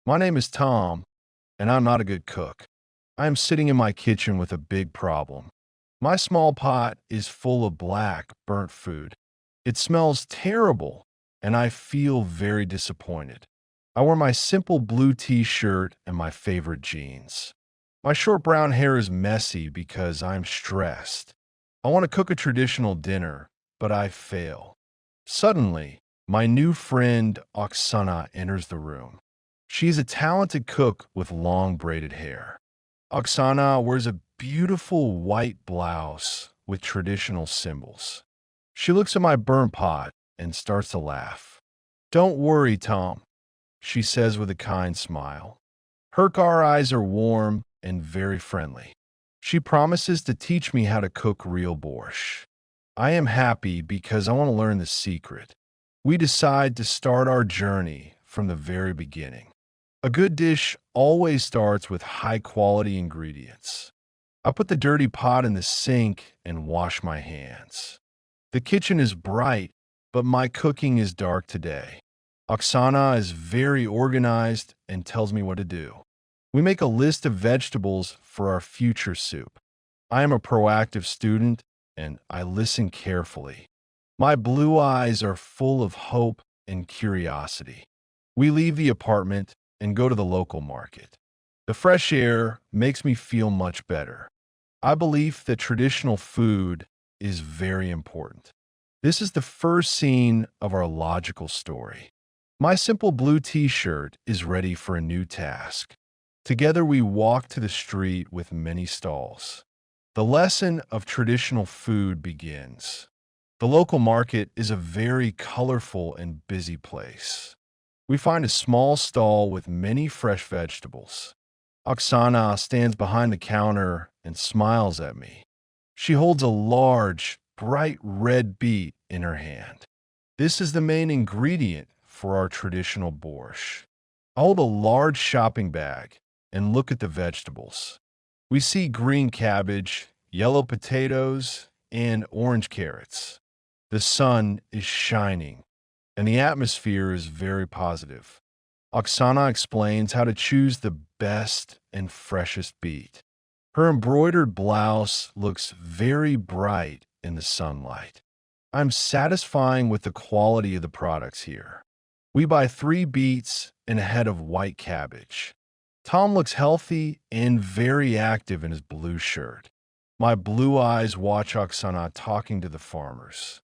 My name is Tom, and I'm not a good cook. I am sitting in my kitchen with a big problem. My small pot is full of black, burnt food. It smells terrible, and I feel very disappointed. I wear my simple blue t-shirt and my favorite jeans. My short brown hair is messy because I'm stressed. I want to cook a traditional dinner, but I fail. Suddenly, my new friend Oksana enters the room. She's a talented cook with long braided hair. Oksana wears a beautiful white blouse with traditional symbols. She looks at my burnt pot and starts to laugh. "Don't worry, Tom," she says with a kind smile. Her eyes are warm and very friendly. She promises to teach me how to cook real borscht. I am happy because I want to learn the secret. We decide to start our journey from the very beginning. A good dish always starts with high-quality ingredients. I put the dirty pot in the sink and wash my hands. The kitchen is bright, but my cooking is dark today. Oksana is very organized and tells me what to do. We make a list of vegetables for our future soup. I am a proactive student, and I listen carefully. My blue eyes are full of hope and curiosity. We leave the apartment and go to the local market. The fresh air makes me feel much better. I believe that traditional food is very important. This is the first scene of our logical story. My simple blue t-shirt is ready for a new task. Together we walk to the street with many stalls. The lesson of traditional food begins. The local market is a very colorful and busy place. We find a small stall with many fresh vegetables. Oksana stands behind the counter and smiles at me. She holds a large, bright red beet in her hand. This is the main ingredient for our traditional borscht. I hold a large shopping bag and look at the vegetables. We see green cabbage, yellow potatoes, and orange carrots. The sun is shining, and the atmosphere is very positive. Oksana explains how to choose the best and freshest beet. Her embroidered blouse looks very bright in the sunlight. I'm satisfying with the quality of the products here. We buy 3 beets and a head of white cabbage. Tom looks healthy and very active in his blue shirt. My blue eyes watch Oksana talking to the farmers.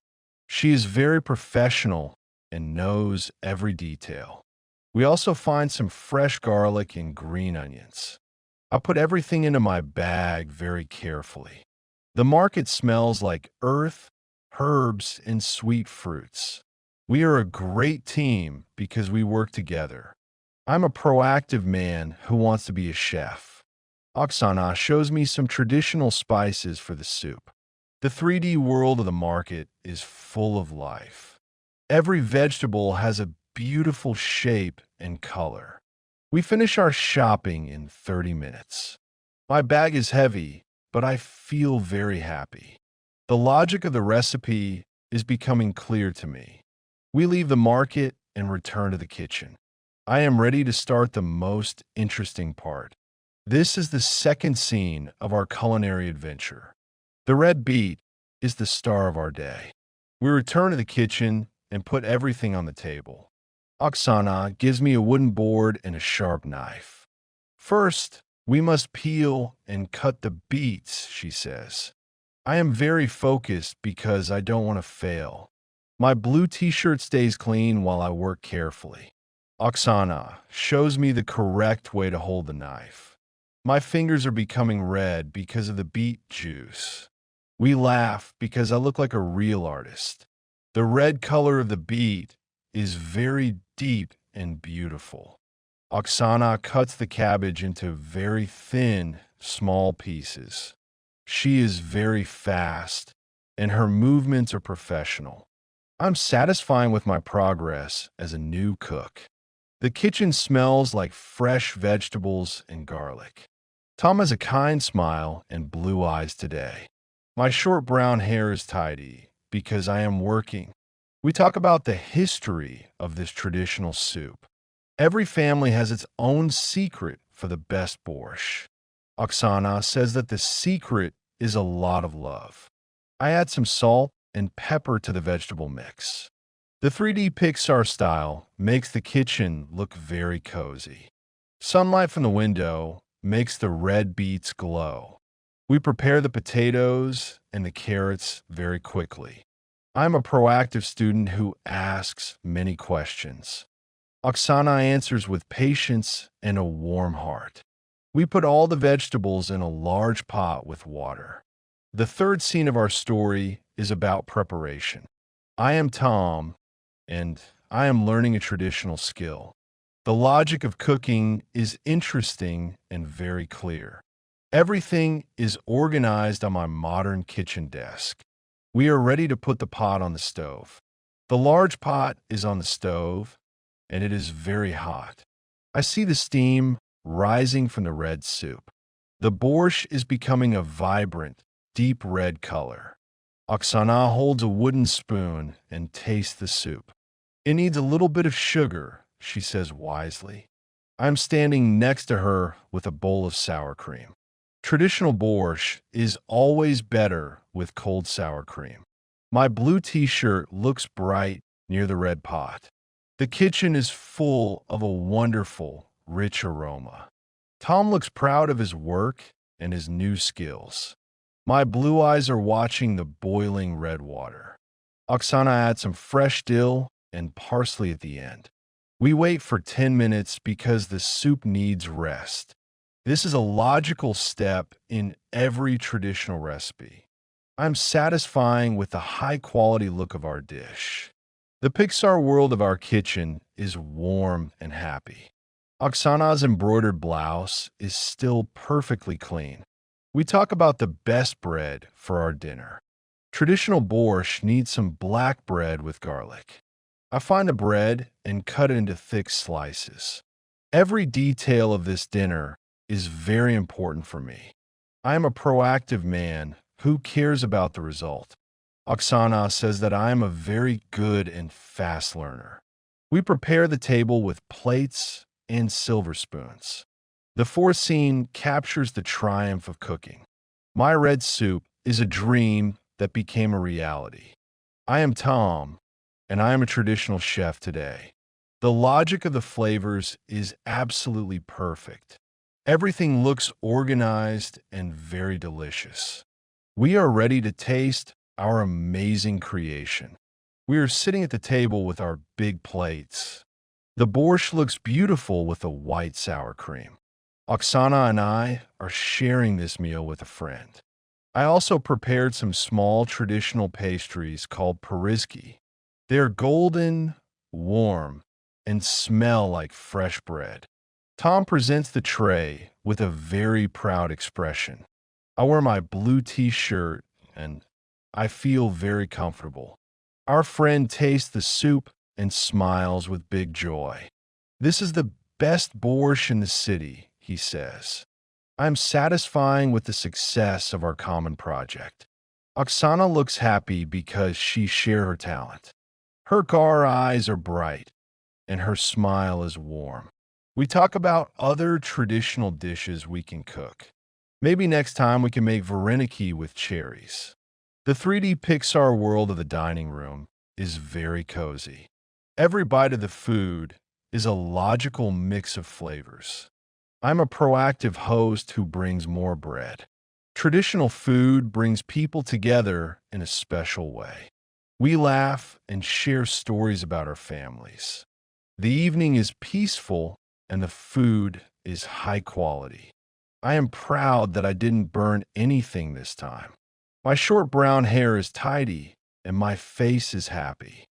She is very professional and knows every detail. We also find some fresh garlic and green onions. I put everything into my bag very carefully. The market smells like earth, herbs, and sweet fruits. We are a great team because we work together. I'm a proactive man who wants to be a chef. Oksana shows me some traditional spices for the soup. The 3D world of the market is full of life. Every vegetable has a beautiful shape and color. We finish our shopping in 30 minutes. My bag is heavy, but I feel very happy. The logic of the recipe is becoming clear to me. We leave the market and return to the kitchen. I am ready to start the most interesting part. This is the second scene of our culinary adventure. The red beet is the star of our day. We return to the kitchen and put everything on the table. Oksana gives me a wooden board and a sharp knife. "First, we must peel and cut the beets," she says. I am very focused because I don't want to fail. My blue t-shirt stays clean while I work carefully. Oksana shows me the correct way to hold the knife. My fingers are becoming red because of the beet juice. We laugh because I look like a real artist. The red color of the beet is very deep and beautiful. Oksana cuts the cabbage into very thin, small pieces. She is very fast, and her movements are professional. I'm satisfying with my progress as a new cook. The kitchen smells like fresh vegetables and garlic. Tom has a kind smile and blue eyes today. My short brown hair is tidy because I am working. We talk about the history of this traditional soup. Every family has its own secret for the best borscht. Oksana says that the secret is a lot of love. I add some salt and pepper to the vegetable mix. The 3D Pixar style makes the kitchen look very cozy. Sunlight from the window makes the red beets glow. We prepare the potatoes and the carrots very quickly. I'm a proactive student who asks many questions. Oksana answers with patience and a warm heart. We put all the vegetables in a large pot with water. The third scene of our story is about preparation. I am Tom, and I am learning a traditional skill. The logic of cooking is interesting and very clear. Everything is organized on my modern kitchen desk. We are ready to put the pot on the stove. The large pot is on the stove, and it is very hot. I see the steam rising from the red soup. The borscht is becoming a vibrant, deep red color. Oksana holds a wooden spoon and tastes the soup. It needs a little bit of sugar, she says wisely. I'm standing next to her with a bowl of sour cream. Traditional borscht is always better with cold sour cream. My blue t-shirt looks bright near the red pot. The kitchen is full of a wonderful, rich aroma. Tom looks proud of his work and his new skills. My blue eyes are watching the boiling red water. Oksana adds some fresh dill and parsley at the end. We wait for 10 minutes because the soup needs rest. This is a logical step in every traditional recipe. I'm satisfying with the high-quality look of our dish. The Pixar world of our kitchen is warm and happy. Oksana's embroidered blouse is still perfectly clean. We talk about the best bread for our dinner. Traditional borscht needs some black bread with garlic. I find the bread and cut it into thick slices. Every detail of this dinner is very important for me. I am a proactive man who cares about the result. Oksana says that I am a very good and fast learner. We prepare the table with plates and silver spoons. The fourth scene captures the triumph of cooking. My red soup is a dream that became a reality. I am Tom, and I am a traditional chef today. The logic of the flavors is absolutely perfect. Everything looks organized and very delicious. We are ready to taste our amazing creation. We are sitting at the table with our big plates. The borscht looks beautiful with the white sour cream. Oksana and I are sharing this meal with a friend. I also prepared some small traditional pastries called pierogi. They are golden, warm, and smell like fresh bread. Tom presents the tray with a very proud expression. I wear my blue t-shirt and I feel very comfortable. Our friend tastes the soup and smiles with big joy. This is the best borscht in the city, he says. I'm satisfying with the success of our common project. Oksana looks happy because she shared her talent. Her car eyes are bright and her smile is warm. We talk about other traditional dishes we can cook. Maybe next time we can make vareniki with cherries. The 3D Pixar world of the dining room is very cozy. Every bite of the food is a logical mix of flavors. I'm a proactive host who brings more bread. Traditional food brings people together in a special way. We laugh and share stories about our families. The evening is peaceful and the food is high quality. I am proud that I didn't burn anything this time. My short brown hair is tidy and my face is happy.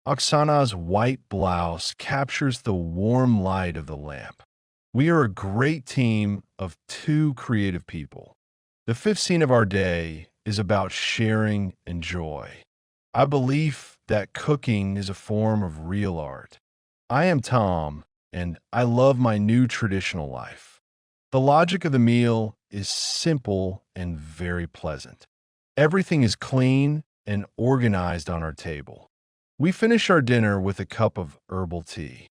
Oksana's white blouse captures the warm light of the lamp. We are a great team of two creative people. The fifth scene of our day is about sharing and joy. I believe that cooking is a form of real art. I am Tom, and I love my new traditional life. The logic of the meal is simple and very pleasant. Everything is clean and organized on our table. We finish our dinner with a cup of herbal tea.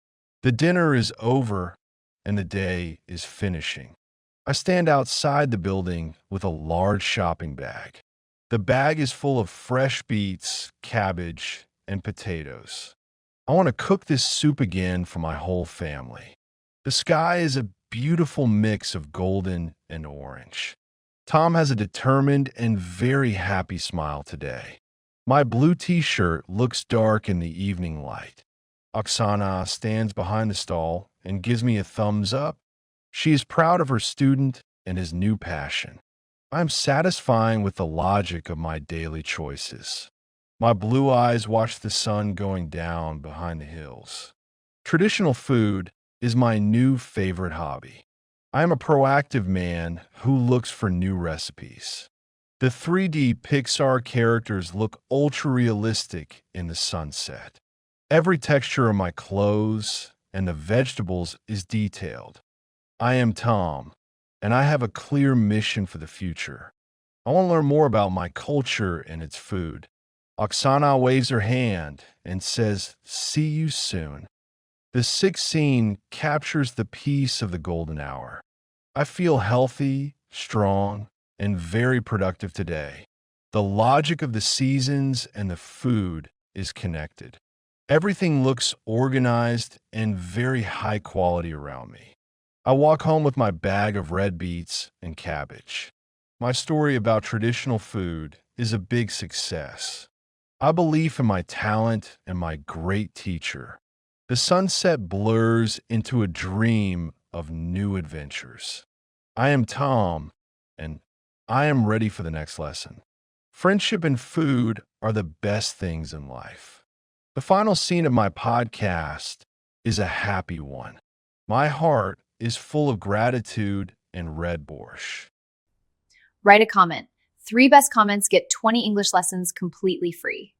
The dinner is over and the day is finishing. I stand outside the building with a large shopping bag. The bag is full of fresh beets, cabbage, and potatoes. I want to cook this soup again for my whole family. The sky is a beautiful mix of golden and orange. Tom has a determined and very happy smile today. My blue t-shirt looks dark in the evening light. Oksana stands behind the stall and gives me a thumbs up. She is proud of her student and his new passion. I am satisfying with the logic of my daily choices. My blue eyes watch the sun going down behind the hills. Traditional food is my new favorite hobby. I am a proactive man who looks for new recipes. The 3D Pixar characters look ultra realistic in the sunset. Every texture of my clothes and the vegetables is detailed. I am Tom, and I have a clear mission for the future. I want to learn more about my culture and its food. Oksana waves her hand and says, "See you soon." The sixth scene captures the peace of the golden hour. I feel healthy, strong, and very productive today. The logic of the seasons and the food is connected. Everything looks organized and very high quality around me. I walk home with my bag of red beets and cabbage. My story about traditional food is a big success. I believe in my talent and my great teacher. The sunset blurs into a dream of new adventures. I am Tom, and I am ready for the next lesson. Friendship and food are the best things in life. The final scene of my podcast is a happy one. My heart is full of gratitude and red borscht. Write a comment. 3 best comments get 20 English lessons completely free.